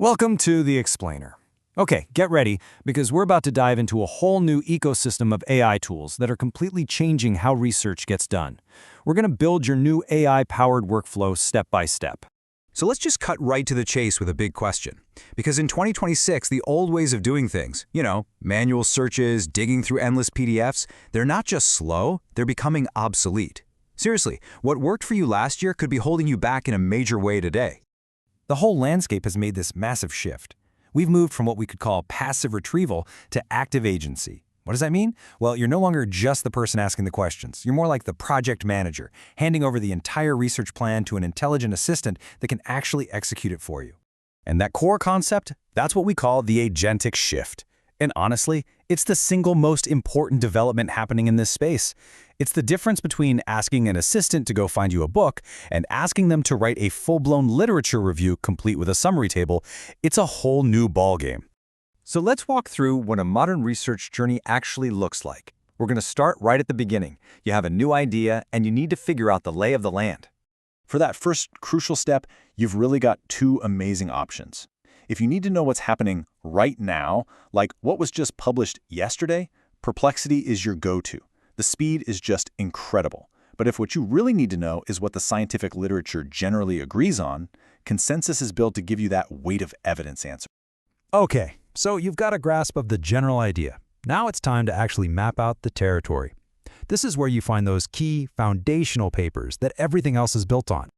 Welcome to The Explainer. Okay, get ready, because we're about to dive into a whole new ecosystem of AI tools that are completely changing how research gets done. We're going to build your new AI-powered workflow step by step. So let's just cut right to the chase with a big question. Because in 2026, the old ways of doing things, manual searches, digging through endless PDFs, they're not just slow, they're becoming obsolete. Seriously, what worked for you last year could be holding you back in a major way today. The whole landscape has made this massive shift. We've moved from what we could call passive retrieval to active agency. What does that mean? Well, you're no longer just the person asking the questions. You're more like the project manager, handing over the entire research plan to an intelligent assistant that can actually execute it for you. And that core concept, that's what we call the agentic shift. And honestly, it's the single most important development happening in this space. It's the difference between asking an assistant to go find you a book and asking them to write a full-blown literature review complete with a summary table. It's a whole new ballgame. So let's walk through what a modern research journey actually looks like. We're going to start right at the beginning. You have a new idea, and you need to figure out the lay of the land. For that first crucial step, you've really got two amazing options. If you need to know what's happening right now, like what was just published yesterday, Perplexity is your go-to. The speed is just incredible. But if what you really need to know is what the scientific literature generally agrees on, Consensus is built to give you that weight of evidence answer. Okay, so you've got a grasp of the general idea. Now it's time to actually map out the territory. This is where you find those key foundational papers that everything else is built on.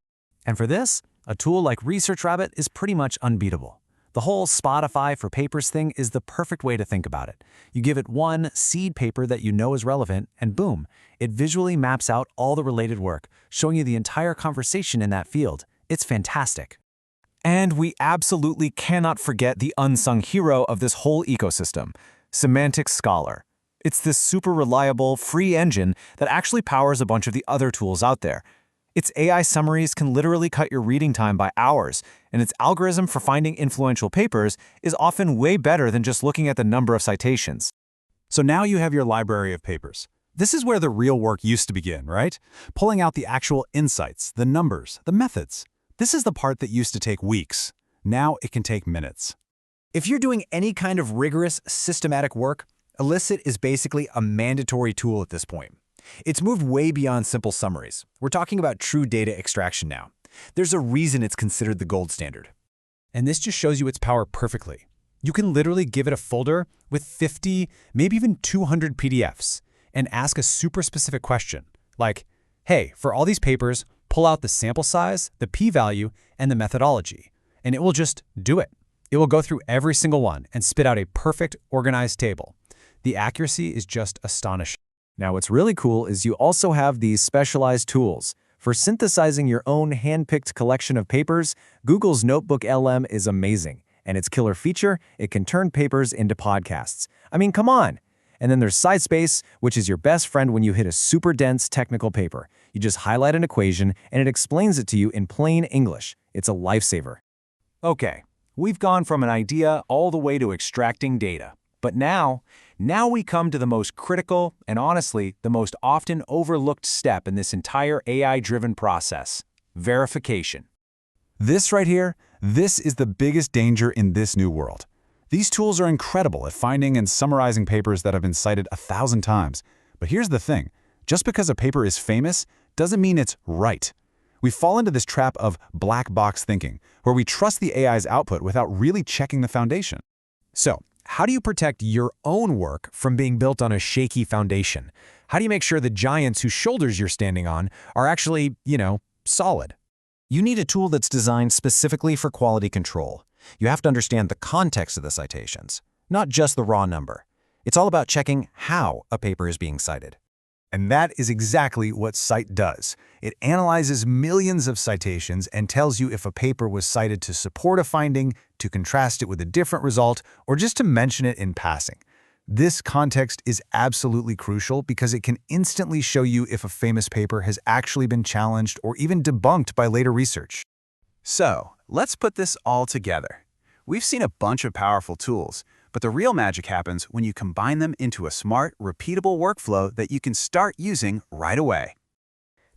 And for this, a tool like ResearchRabbit is pretty much unbeatable. The whole Spotify for papers thing is the perfect way to think about it. You give it one seed paper that you know is relevant, and boom, it visually maps out all the related work, showing you the entire conversation in that field. It's fantastic. And we absolutely cannot forget the unsung hero of this whole ecosystem, Semantic Scholar. It's this super reliable, free engine that actually powers a bunch of the other tools out there. Its AI summaries can literally cut your reading time by hours, and its algorithm for finding influential papers is often way better than just looking at the number of citations. So now you have your library of papers. This is where the real work used to begin, right? Pulling out the actual insights, the numbers, the methods. This is the part that used to take weeks. Now it can take minutes. If you're doing any kind of rigorous, systematic work, Elicit is basically a mandatory tool at this point. It's moved way beyond simple summaries. We're talking about true data extraction now. There's a reason it's considered the gold standard. And this just shows you its power perfectly. You can literally give it a folder with 50, maybe even 200 PDFs and ask a super specific question, like, hey, for all these papers, pull out the sample size, the p-value, and the methodology. And it will just do it. It will go through every single one and spit out a perfect, organized table. The accuracy is just astonishing. Now, what's really cool is you also have these specialized tools. For synthesizing your own hand-picked collection of papers, Google's Notebook LM is amazing. And its killer feature, it can turn papers into podcasts. I mean, come on! And then there's SciSpace, which is your best friend when you hit a super dense technical paper. You just highlight an equation, and it explains it to you in plain English. It's a lifesaver. Okay, we've gone from an idea all the way to extracting data. But now we come to the most critical and honestly, the most often overlooked step in this entire AI-driven process: verification. This right here, this is the biggest danger in this new world. These tools are incredible at finding and summarizing papers that have been cited 1,000 times. But here's the thing, just because a paper is famous doesn't mean it's right. We fall into this trap of black box thinking, where we trust the AI's output without really checking the foundation. So, how do you protect your own work from being built on a shaky foundation? How do you make sure the giants whose shoulders you're standing on are actually, solid? You need a tool that's designed specifically for quality control. You have to understand the context of the citations, not just the raw number. It's all about checking how a paper is being cited. And that is exactly what Cite does. It analyzes millions of citations and tells you if a paper was cited to support a finding, to contrast it with a different result, or just to mention it in passing. This context is absolutely crucial because it can instantly show you if a famous paper has actually been challenged or even debunked by later research. So, let's put this all together. We've seen a bunch of powerful tools, but the real magic happens when you combine them into a smart, repeatable workflow that you can start using right away.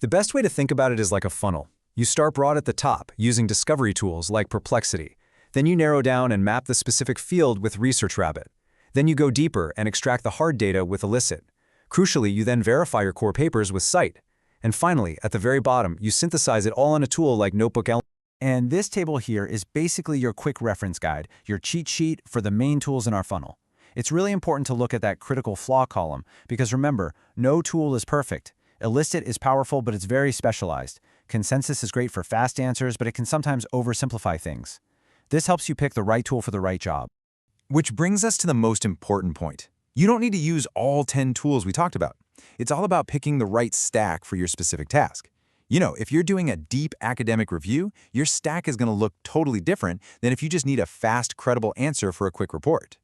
The best way to think about it is like a funnel. You start broad at the top, using discovery tools like Perplexity. Then you narrow down and map the specific field with ResearchRabbit. Then you go deeper and extract the hard data with Elicit. Crucially, you then verify your core papers with Cite. And finally, at the very bottom, you synthesize it all in a tool like Notebook. And this table here is basically your quick reference guide, your cheat sheet for the main tools in our funnel. It's really important to look at that critical flaw column because remember, no tool is perfect. Elicit is powerful, but it's very specialized. Consensus is great for fast answers, but it can sometimes oversimplify things. This helps you pick the right tool for the right job. Which brings us to the most important point. You don't need to use all 10 tools we talked about. It's all about picking the right stack for your specific task. You know, if you're doing a deep academic review, your stack is going to look totally different than if you just need a fast, credible answer for a quick report.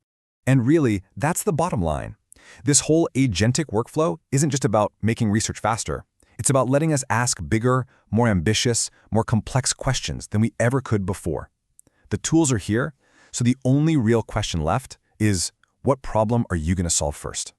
And really, that's the bottom line. This whole agentic workflow isn't just about making research faster. It's about letting us ask bigger, more ambitious, more complex questions than we ever could before. The tools are here, so the only real question left is, what problem are you going to solve first?